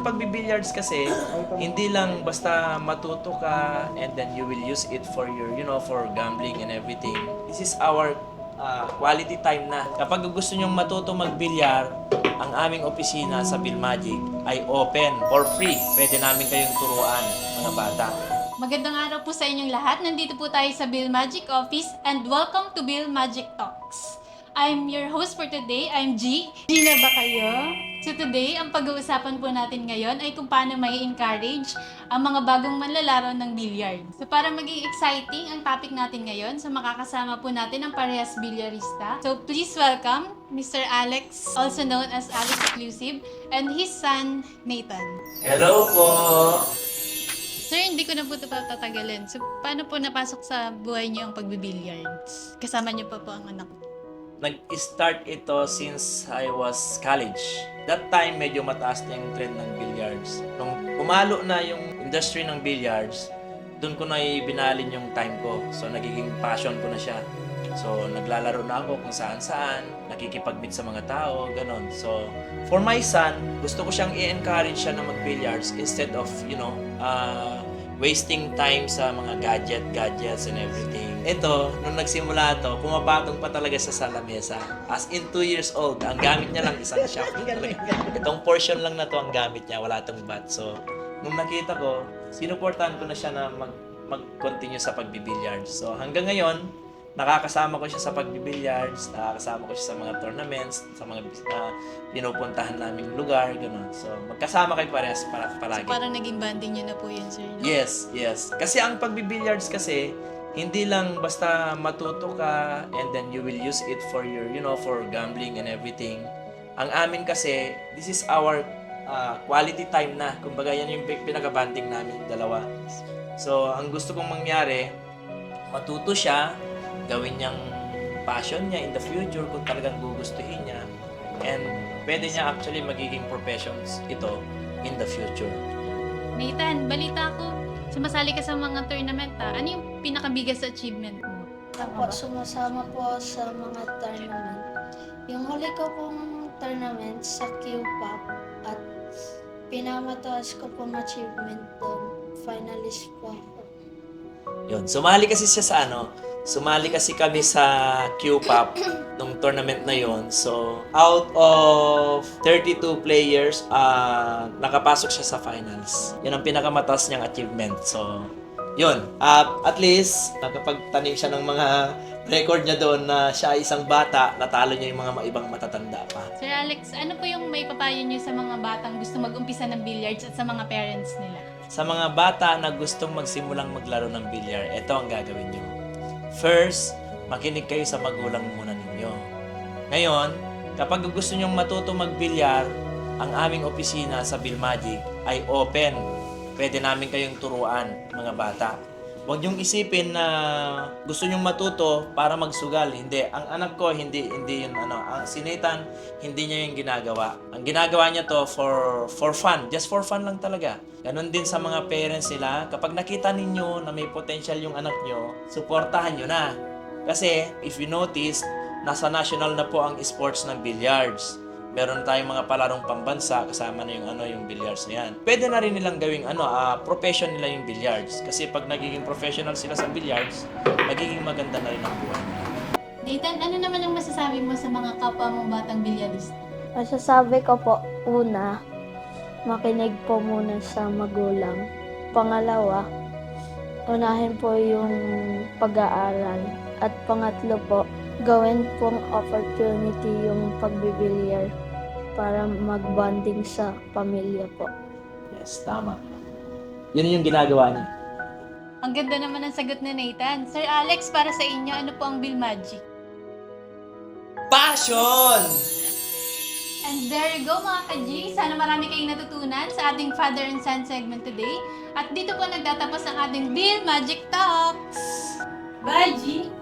Pagbibilliards kasi, hindi lang basta matuto ka and then you will use it for your, for gambling and everything. This is our quality time na. Kapag gusto nyong matuto magbilyar, ang aming opisina sa Billmagic ay open for free. Pwede namin kayong turuan, mga bata. Magandang araw po sa inyong lahat. Nandito po tayo sa Billmagic office and welcome to Billmagic Talks. I'm your host for today. I'm G. G na ba kayo? So today, ang pag-uusapan po natin ngayon ay kung paano may encourage ang mga bagong manlalaro ng billiard. So para maging exciting ang topic natin ngayon, so makakasama po natin ang parehas bilyarista. So please welcome Mr. Alex, also known as Alex Exclusive, and his son, Nathan. Hello po! Sir, hindi ko na po ito patatagalin. So, paano po napasok sa buhay niyo ang pagbibilliards? Kasama niyo pa po ang anak ko. Nag-start ito since I was college. That time, medyo mataas na yung trend ng billiards. Nung pumalo na yung industry ng billiards, doon ko na ibinalin yung time ko. So, nagiging passion ko na siya. So, naglalaro na ako kung saan-saan, nakikipag-meet sa mga tao, ganon. So, for my son, gusto ko siyang i-encourage siya na mag-billiards instead of, wasting time sa mga gadgets and everything. Ito, nung nagsimula ito, pumapatong pa talaga siya sa lamesa. As in 2 years old, ang gamit niya lang isang shaft talaga. Itong portion lang na to ang gamit niya, wala itong bat. So, nung nakita ko, sinuportahan ko na siya na mag-continue sa pagbibilliards. So, hanggang ngayon, nakakasama ko siya sa pagbibilliards, nakakasama ko siya sa mga tournaments, sa mga pinupuntahan naming lugar, gano'n. So, magkasama kayo parehas palagi. So, parang naging banding niyo na po yun, sir. No? Yes. Kasi ang pagbibilliards kasi, hindi lang basta matuto ka and then you will use it for your, for gambling and everything. Ang amin kasi, this is our quality time na. Kumbaga, yan yung pinaka-banding namin, dalawa. So, ang gusto kong mangyari, matuto siya, gawin niyang passion niya in the future kung talagang gugustuhin niya. And pwede niya actually magiging professions ito in the future. Nathan, balita ko, sumasali ka sa mga tournament ha. Ano yung pinakabiggest achievement mo? Ako, sumasama po sa mga tournament. Yung huli ko pong tournament sa Q-Pop at pinamataas ko pong achievement doon. Finalist po ako. Yun, sumali kasi kami sa Q-Pop nung tournament na yon. So, out of 32 players, nakapasok siya sa finals. Yun ang pinakamataas niyang achievement. So, yun. At least, nakapagtanim siya ng mga record niya doon na siya isang bata, natalo niya yung mga ibang matatanda pa. Sir Alex, ano po yung may papayo niyo sa mga batang gusto mag-umpisa ng billiards at sa mga parents nila? Sa mga bata na gustong magsimulang maglaro ng bilyar, ito ang gagawin niyo. First, makinig kayo sa magulang muna ninyo. Ngayon, kapag gusto nyong matuto magbilyar, ang aming opisina sa Billmagic ay open. Pwede namin kayong turuan, mga bata. Huwag niyong isipin na gusto nyong matuto para magsugal. Hindi. Ang anak ko, hindi yun Ang si Nathan, hindi niya yung ginagawa. Ang ginagawa niya to for fun. Just for fun lang talaga. Ganon din sa mga parents nila. Kapag nakita ninyo na may potential yung anak nyo, suportahan nyo na. Kasi, if you notice, nasa national na po ang sports ng billiards. Meron tayong mga palarong pambansa, kasama na yung billiards na yan. Pwede na rin nilang gawing profession nila yung billiards. Kasi pag nagiging professional sila sa billiards, magiging maganda na rin ang buhay. Nathan, ano naman ang masasabi mo sa mga kapwa mong batang bilyarista? Masasabi ko po, una, makinig po muna sa magulang. Pangalawa, unahin po yung pag-aaral. At pangatlo po, gawin pong opportunity yung pagbibilyar para mag-bonding sa pamilya po. Yes, tama. Yun yung ginagawa niya. Ang ganda naman ng sagot ni Nathan. Sir Alex, para sa inyo, ano po ang Billmagic? Passion! And there you go mga ka-G. Sana marami kayong natutunan sa ating Father and Son segment today. At dito po nagtatapos ang ating Billmagic Talks. Bye, G!